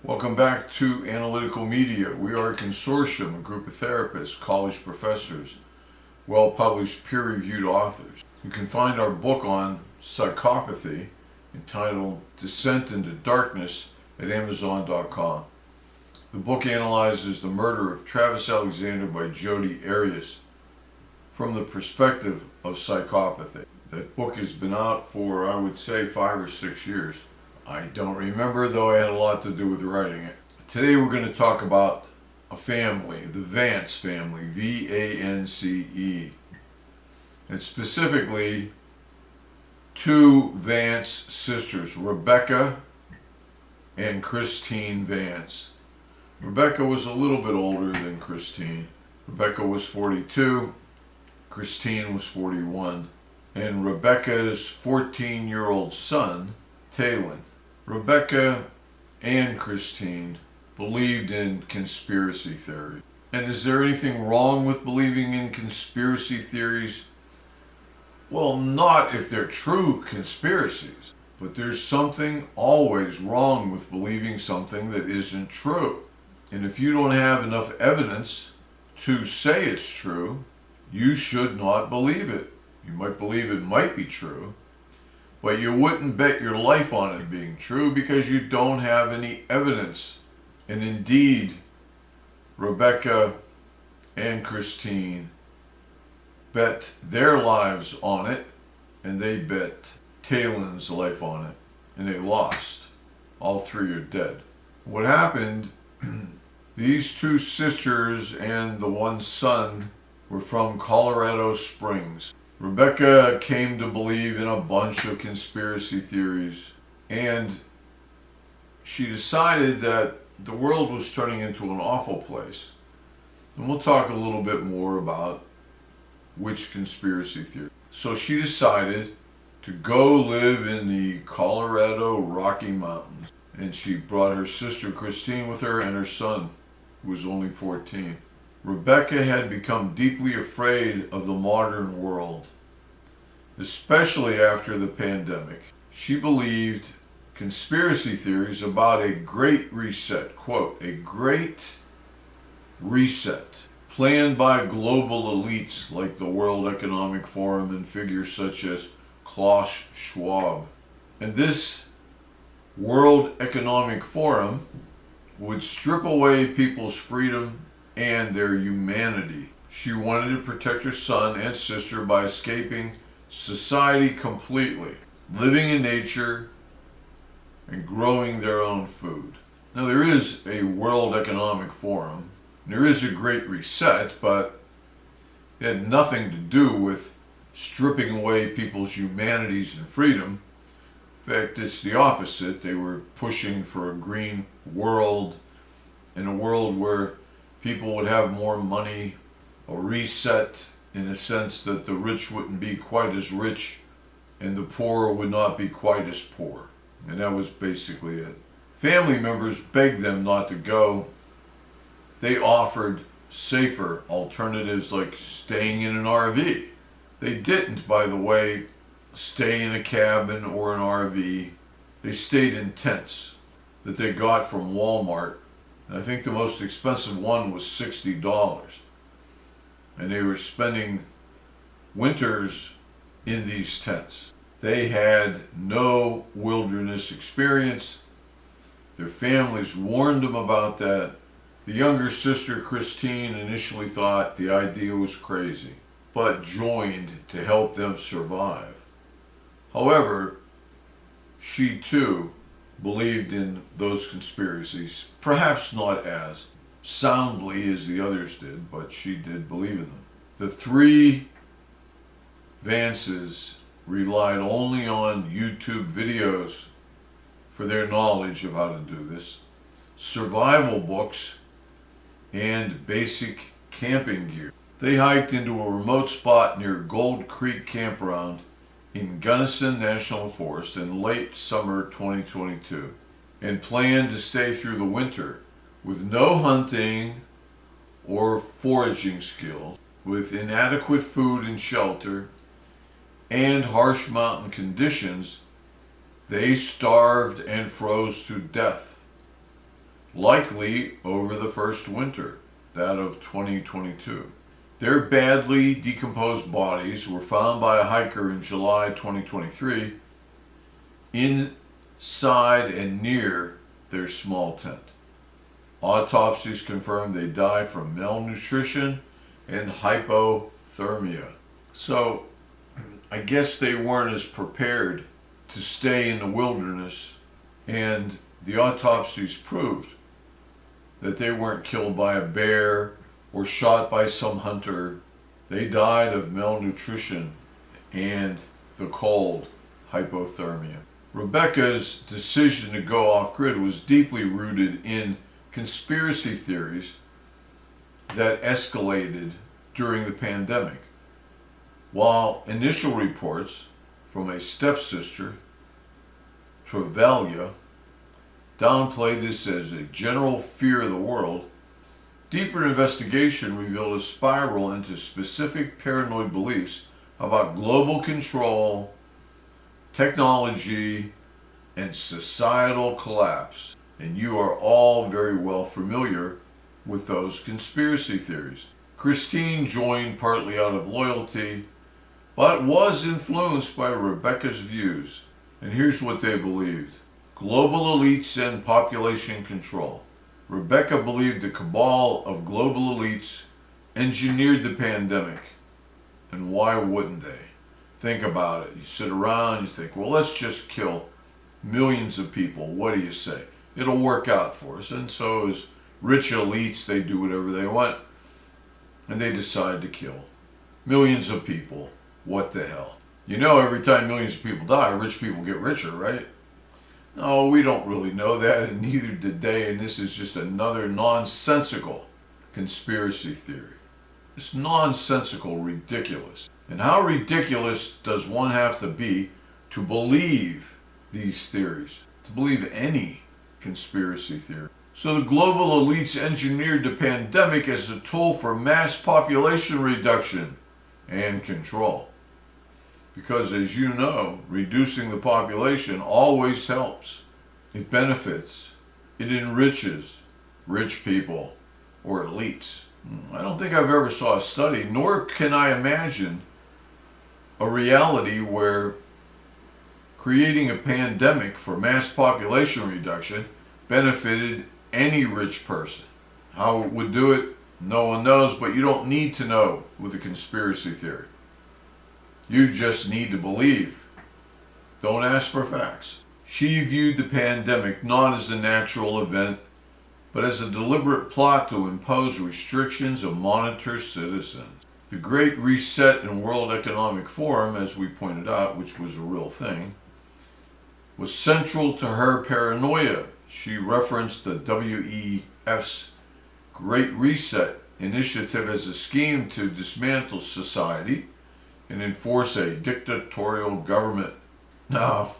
Welcome back to Analytical Media. We are a consortium, a group of therapists, college professors, well-published, peer-reviewed authors. You can find our book on psychopathy, entitled Descent into Darkness, at Amazon.com. The book analyzes the murder of Travis Alexander by Jodi Arias from the perspective of psychopathy. That book has been out for, I would say, 5 or 6 years. I don't remember, though I had a lot to do with writing it. Today we're going to talk about a family, the Vance family, V-A-N-C-E. And specifically, two Vance sisters, Rebecca and Christine Vance. Rebecca was a little bit older than Christine. Rebecca was 42, Christine was 41, and Rebecca's 14-year-old son, Talon. Rebecca and Christine believed in conspiracy theories. And is there anything wrong with believing in conspiracy theories? Well, not if they're true conspiracies. But there's something always wrong with believing something that isn't true. And if you don't have enough evidence to say it's true, you should not believe it. You might believe it might be true, but you wouldn't bet your life on it being true because you don't have any evidence. And indeed, Rebecca and Christine bet their lives on it, and they bet Talen's life on it, and they lost. All three are dead. What happened, these two sisters and the one son were from Colorado Springs. Rebecca came to believe in a bunch of conspiracy theories, and she decided that the world was turning into an awful place. And we'll talk a little bit more about which conspiracy theory. So she decided to go live in the Colorado Rocky Mountains, and she brought her sister Christine with her and her son, who was only 14. Rebecca had become deeply afraid of the modern world, especially after the pandemic. She believed conspiracy theories about a great reset, quote, a great reset, planned by global elites like the World Economic Forum and figures such as Klaus Schwab. And this World Economic Forum would strip away people's freedom and their humanity. She wanted to protect her son and sister by escaping society completely, living in nature, and growing their own food. Now, there is a World Economic Forum, and there is a Great Reset, but it had nothing to do with stripping away people's humanities and freedom. In fact, it's the opposite. They were pushing for a green world, and a world where people would have more money, a reset in a sense that the rich wouldn't be quite as rich and the poor would not be quite as poor. And that was basically it. Family members begged them not to go. They offered safer alternatives like staying in an RV. They didn't, by the way, stay in a cabin or an RV. They stayed in tents that they got from Walmart. I think the most expensive one was $60. And they were spending winters in these tents. They had no wilderness experience. Their families warned them about that. The younger sister, Christine, initially thought the idea was crazy, but joined to help them survive. However, she too believed in those conspiracies, perhaps not as soundly as the others did, but she did believe in them. The three Vances relied only on YouTube videos for their knowledge of how to do this, survival books, and basic camping gear. They hiked into a remote spot near Gold Creek Campground in Gunnison National Forest in late summer 2022 and planned to stay through the winter with no hunting or foraging skills, with inadequate food and shelter, and harsh mountain conditions. They starved and froze to death. likely over the first winter, that of 2022. Their badly decomposed bodies were found by a hiker in July 2023 inside and near their small tent. Autopsies confirmed they died from malnutrition and hypothermia. So, I guess they weren't as prepared to stay in the wilderness, and the autopsies proved that they weren't killed by a bear or shot by some hunter. They died of malnutrition and the cold, hypothermia. Rebecca's decision to go off-grid was deeply rooted in conspiracy theories that escalated during the pandemic. While initial reports from a stepsister, Travalia, downplayed this as a general fear of the world, deeper investigation revealed a spiral into specific paranoid beliefs about global control, technology, and societal collapse. And you are all very well familiar with those conspiracy theories. Christine joined partly out of loyalty, but was influenced by Rebecca's views. And here's what they believed. Global elites and population control. Rebecca believed the cabal of global elites engineered the pandemic. And why wouldn't they? Think about it. You sit around, you think, well, let's just kill millions of people. What do you say? It'll work out for us. And so as rich elites, they do whatever they want. And they decide to kill millions of people. What the hell? You know, every time millions of people die, rich people get richer, right? No, we don't really know that, and neither did they, and this is just another nonsensical conspiracy theory. It's nonsensical, ridiculous. And how ridiculous does one have to be to believe these theories, to believe any conspiracy theory? So the global elites engineered the pandemic as a tool for mass population reduction and control. Because as you know, reducing the population always helps. It benefits. It enriches rich people or elites. I don't think I've ever saw a study, nor can I imagine a reality where creating a pandemic for mass population reduction benefited any rich person. How it would do it, no one knows, but you don't need to know with a conspiracy theory. You just need to believe. Don't ask for facts. She viewed the pandemic not as a natural event, but as a deliberate plot to impose restrictions and monitor citizens. The Great Reset and World Economic Forum, as we pointed out, which was a real thing, was central to her paranoia. She referenced the WEF's Great Reset initiative as a scheme to dismantle society and enforce a dictatorial government. Now,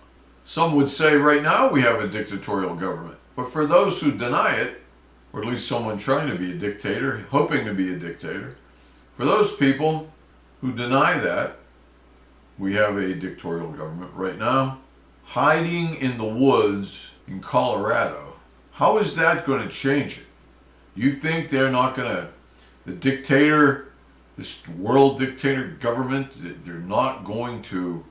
some would say right now we have a dictatorial government, but for those who deny it, or at least someone trying to be a dictator, hoping to be a dictator, for those people who deny that, we have a dictatorial government right now, hiding in the woods in Colorado. How is that going to change it? You think they're not going to, the dictator, this world dictator government, they're not going to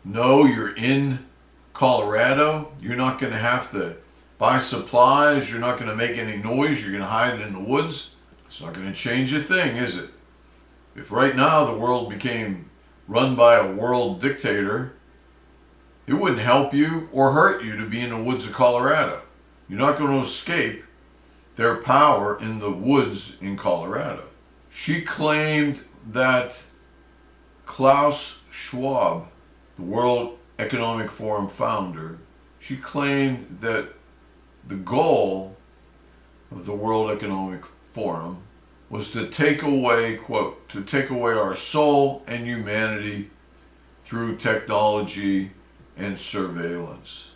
know you're in Colorado? You're not going to have to buy supplies, you're not going to make any noise, you're going to hide in the woods? It's not going to change a thing, is it? If right now the world became run by a world dictator, it wouldn't help you or hurt you to be in the woods of Colorado. You're not going to escape their power in the woods in Colorado. She claimed that Klaus Schwab, the World Economic Forum founder, she claimed that the goal of the World Economic Forum was to take away, quote, to take away our soul and humanity through technology and surveillance.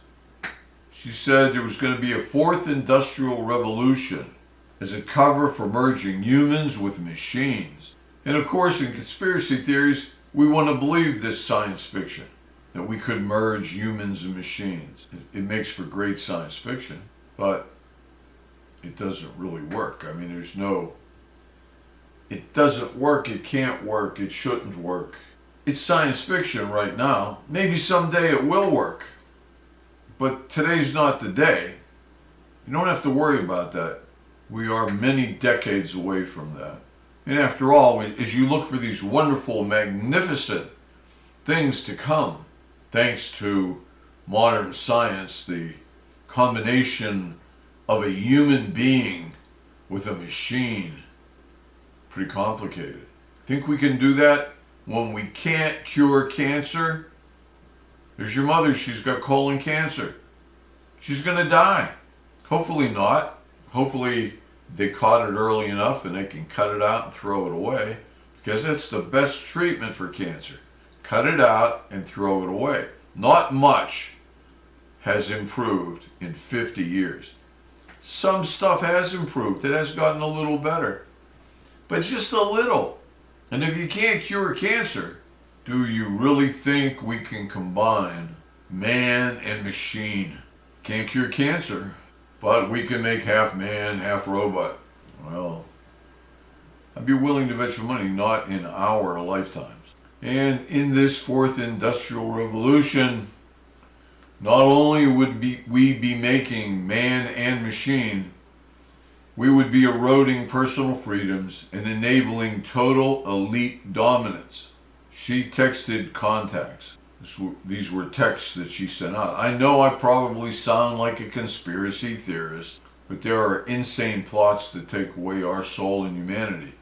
She said there was going to be a fourth industrial revolution as a cover for merging humans with machines. And of course, in conspiracy theories, we want to believe this science fiction, that we could merge humans and machines. It makes for great science fiction, but it doesn't really work. I mean, it doesn't work, it can't work, it shouldn't work. It's science fiction right now. Maybe someday it will work. But today's not the day. You don't have to worry about that. We are many decades away from that. And after all, as you look for these wonderful, magnificent things to come, thanks to modern science, the combination of a human being with a machine, pretty complicated. Think we can do that when we can't cure cancer? There's your mother, she's got colon cancer. She's gonna die. Hopefully not. Hopefully they caught it early enough and they can cut it out and throw it away, because that's the best treatment for cancer. Cut it out and throw it away. Not much has improved in 50 years. Some stuff has improved. It has gotten a little better, but just a little. And if you can't cure cancer, do you really think we can combine man and machine? Can't cure cancer, but we can make half man, half robot. Well, I'd be willing to bet you money not in our lifetimes. And in this fourth industrial revolution, not only would we be making man and machine, we would be eroding personal freedoms and enabling total elite dominance. She texted contacts. These were texts that she sent out. I know I probably sound like a conspiracy theorist, but there are insane plots that take away our soul and humanity.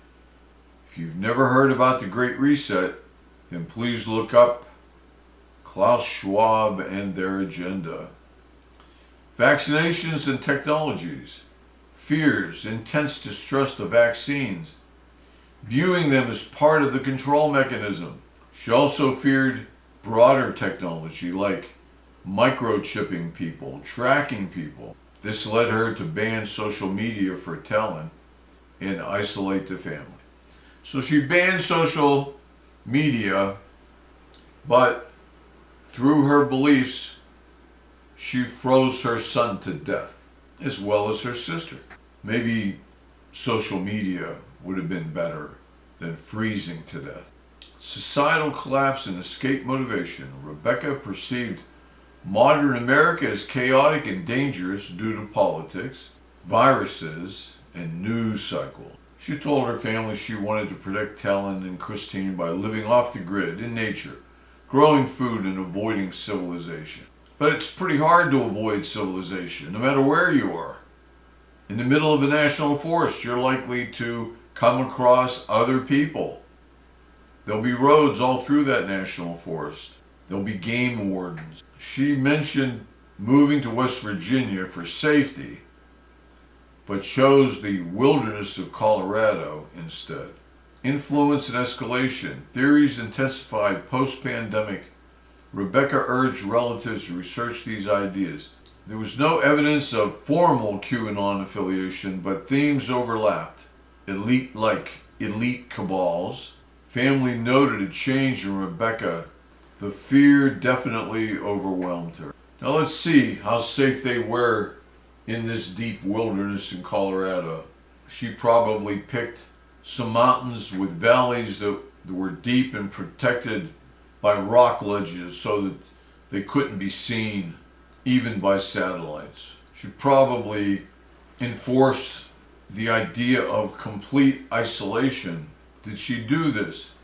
If you've never heard about the Great Reset, then please look up Klaus Schwab and their agenda. Vaccinations and technologies. Fears, intense distrust of vaccines, viewing them as part of the control mechanism. She also feared broader technology like microchipping people, tracking people. This led her to ban social media for Talon and isolate the family. So she banned social media, but through her beliefs, she froze her son to death, as well as her sister. Maybe social media would have been better than freezing to death. Societal collapse and escape motivation. Rebecca perceived modern America as chaotic and dangerous due to politics, viruses, and news cycle. She told her family she wanted to protect Talon and Christine by living off the grid in nature, growing food and avoiding civilization. But it's pretty hard to avoid civilization, no matter where you are. In the middle of a national forest, you're likely to come across other people. There'll be roads all through that national forest. There'll be game wardens. She mentioned moving to West Virginia for safety, but chose the wilderness of Colorado instead. Influence and escalation. Theories intensified post-pandemic. Rebecca urged relatives to research these ideas. There was no evidence of formal QAnon affiliation, but themes overlapped. Elite cabals. Family noted a change in Rebecca. The fear definitely overwhelmed her. Now let's see how safe they were in this deep wilderness in Colorado. She probably picked some mountains with valleys that were deep and protected by rock ledges so that they couldn't be seen even by satellites. She probably enforced the idea of complete isolation. Did she do this?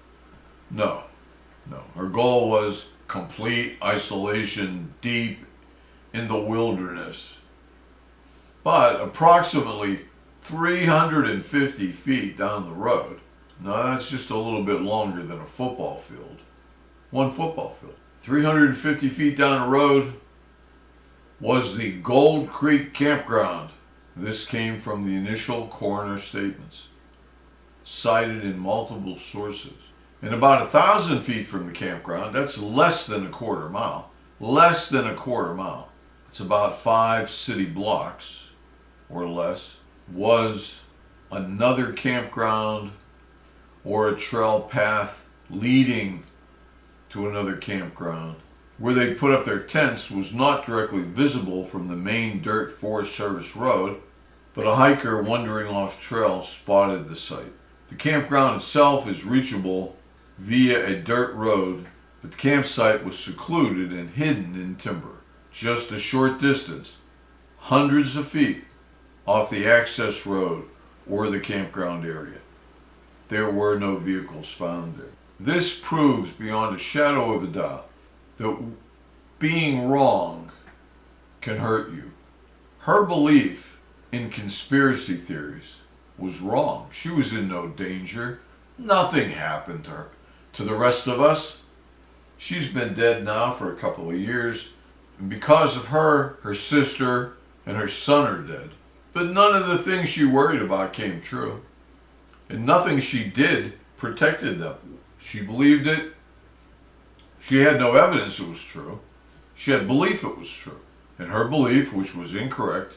No. Her goal was complete isolation deep in the wilderness. But approximately 350 feet down the road, now that's just a little bit longer than a football field. One football field. 350 feet down the road was the Gold Creek Campground. This came from the initial coroner statements, cited in multiple sources. And about 1,000 feet from the campground, that's less than a quarter mile. Less than a quarter mile. It's about 5 city blocks or less. Was another campground or a trail path leading to another campground. Where they put up their tents was not directly visible from the main dirt Forest Service road, but a hiker wandering off trail spotted the site. The campground itself is reachable via a dirt road, but the campsite was secluded and hidden in timber, just a short distance, hundreds of feet off the access road or the campground area. There were no vehicles found there. This proves beyond a shadow of a doubt that being wrong can hurt you. Her belief in conspiracy theories was wrong. She was in no danger. Nothing happened to her. To the rest of us, she's been dead now for a couple of years, and because of her, her sister and her son are dead. But none of the things she worried about came true, and nothing she did protected them. She believed it. She had no evidence it was true. She had belief it was true. And her belief, which was incorrect,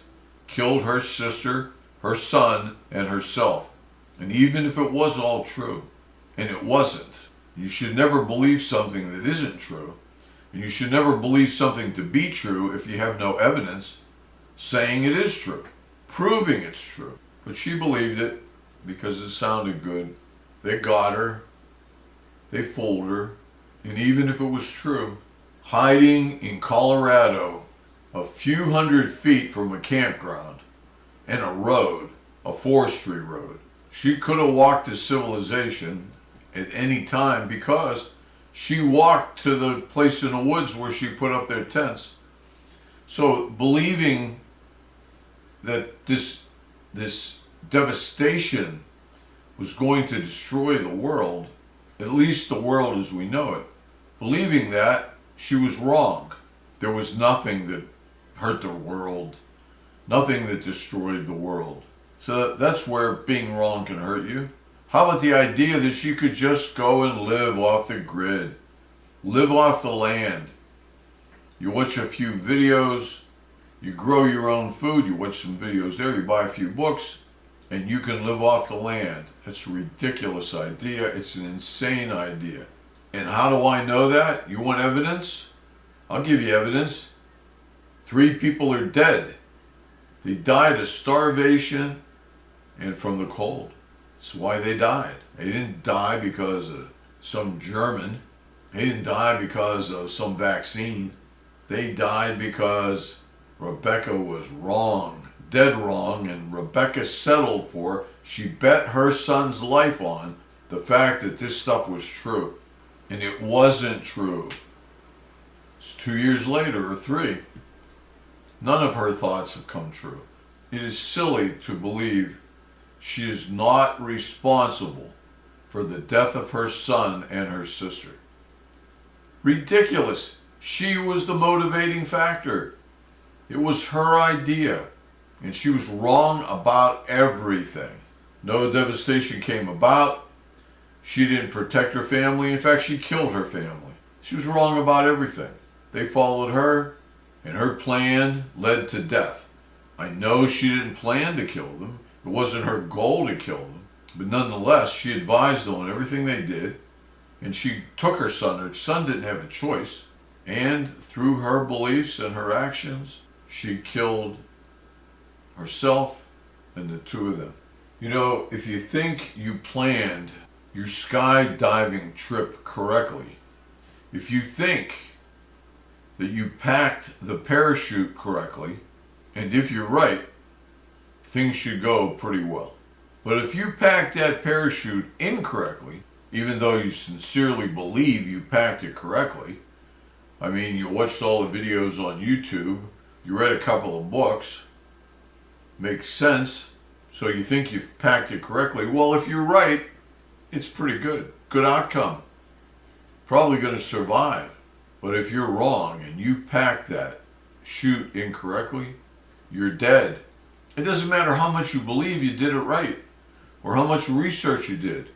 killed her sister, her son, and herself. And even if it was all true, and it wasn't, you should never believe something that isn't true. And you should never believe something to be true if you have no evidence saying it is true, proving it's true. But she believed it because it sounded good. They got her. They fooled her. And even if it was true, hiding in Colorado, a few hundred feet from a campground and a road, a forestry road, she could have walked to civilization at any time because she walked to the place in the woods where she put up their tents. So believing that this devastation was going to destroy the world, at least the world as we know it, believing that, she was wrong. There was nothing that hurt the world, nothing that destroyed the world. So that's where being wrong can hurt you. How about the idea that she could just go and live off the grid, live off the land? You watch a few videos, you grow your own food, you watch some videos there, you buy a few books, and you can live off the land. It's a ridiculous idea. It's an insane idea. And how do I know that? You want evidence? I'll give you evidence. 3 people are dead. They died of starvation and from the cold. That's why they died. They didn't die because of some German. They didn't die because of some vaccine. They died because Rebecca was wrong, dead wrong, and Rebecca settled for, she bet her son's life on the fact that this stuff was true. And it wasn't true. It's 2 years later, or 3. None of her thoughts have come true. It is silly to believe she is not responsible for the death of her son and her sister. Ridiculous. She was the motivating factor. It was her idea. And she was wrong about everything. No devastation came about. She didn't protect her family. In fact, she killed her family. She was wrong about everything. They followed her, and her plan led to death. I know she didn't plan to kill them. It wasn't her goal to kill them. But nonetheless, she advised them on everything they did, and she took her son. Her son didn't have a choice. And through her beliefs and her actions, she killed herself and the 2 of them. You know, if you think you planned your skydiving trip correctly, if you think that you packed the parachute correctly, and if you're right, things should go pretty well. But if you packed that parachute incorrectly, even though you sincerely believe you packed it correctly, I mean, you watched all the videos on YouTube, you read a couple of books, makes sense, so you think you've packed it correctly. Well, if you're right, it's pretty good. Good outcome. Probably going to survive. But if you're wrong and you packed that chute incorrectly, you're dead. It doesn't matter how much you believe you did it right or how much research you did.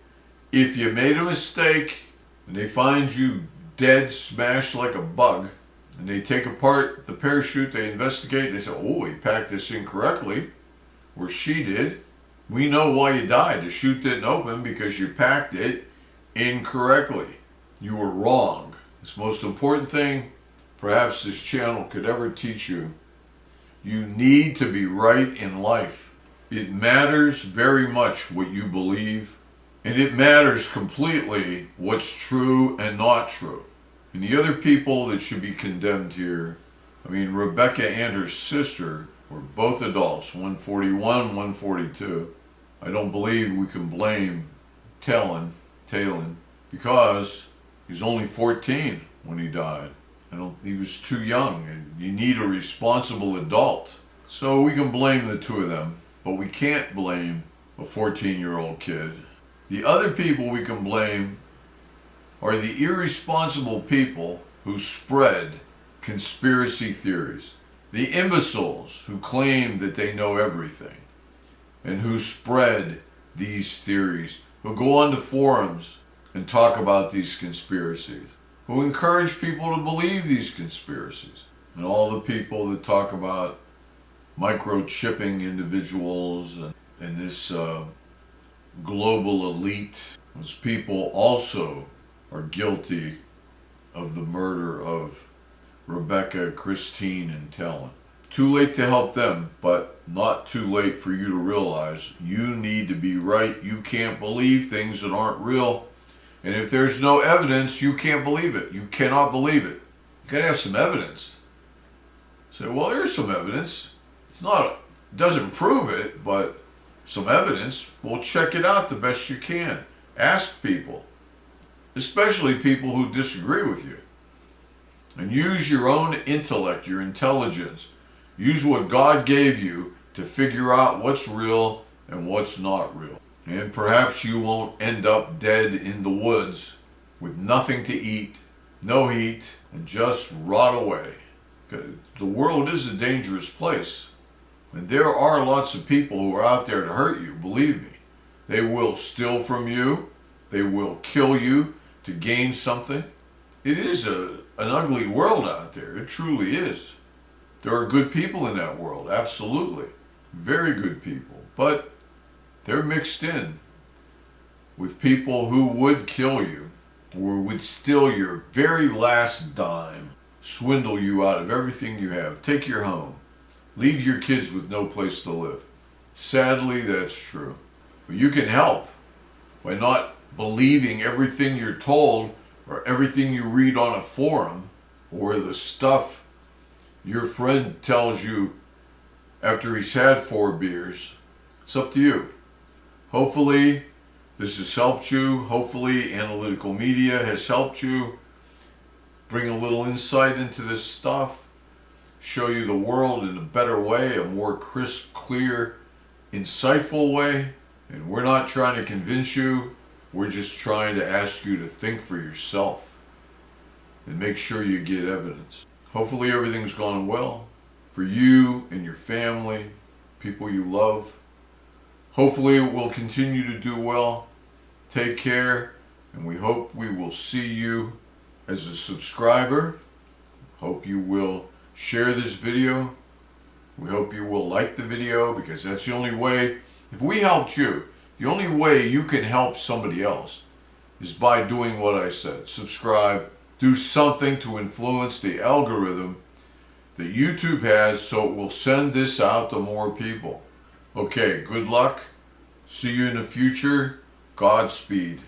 If you made a mistake and they find you dead, smashed like a bug, and they take apart the parachute, they investigate, they say, oh, he packed this incorrectly, or she did. We know why you died. The chute didn't open because you packed it incorrectly. You were wrong. It's the most important thing perhaps this channel could ever teach you. You need to be right in life. It matters very much what you believe, and it matters completely what's true and not true. And the other people that should be condemned here, I mean, Rebecca and her sister were both adults, 141, 142. I don't believe we can blame Talon, because he's only 14 when he died. He was too young, and you need a responsible adult. So we can blame the two of them, but we can't blame a 14-year-old kid. The other people we can blame are the irresponsible people who spread conspiracy theories. The imbeciles who claim that they know everything and who spread these theories, who go onto forums and talk about these conspiracies, who encourage people to believe these conspiracies, and all the people that talk about microchipping individuals and this global elite. Those people also are guilty of the murder of Rebecca, Christine, and Talon. Too late to help them, but not too late for you to realize you need to be right. You can't believe things that aren't real. And if there's no evidence, you can't believe it. You cannot believe it. You gotta have some evidence. Say, well, here's some evidence. It doesn't prove it, but some evidence. Well, check it out the best you can. Ask people, especially people who disagree with you. And use your own intellect, your intelligence. Use what God gave you to figure out what's real and what's not real. And perhaps you won't end up dead in the woods with nothing to eat, no heat, and just rot away. The world is a dangerous place. And there are lots of people who are out there to hurt you, believe me. They will steal from you. They will kill you to gain something. It is an ugly world out there. It truly is. There are good people in that world, absolutely. Very good people. But they're mixed in with people who would kill you or would steal your very last dime, swindle you out of everything you have, take your home, leave your kids with no place to live. Sadly, that's true. But you can help by not believing everything you're told or everything you read on a forum or the stuff your friend tells you after he's had 4 beers. It's up to you. Hopefully this has helped you. Hopefully analytical media has helped you bring a little insight into this stuff, show you the world in a better way, a more crisp, clear, insightful way. And we're not trying to convince you. We're just trying to ask you to think for yourself and make sure you get evidence. Hopefully everything's gone well for you and your family, people you love. Hopefully it will continue to do well. Take care, and we hope we will see you as a subscriber. Hope you will share this video. We hope you will like the video, because that's the only way. If we helped you, the only way you can help somebody else is by doing what I said. Subscribe. Do something to influence the algorithm that YouTube has so it will send this out to more people. Okay, good luck. See you in the future. Godspeed.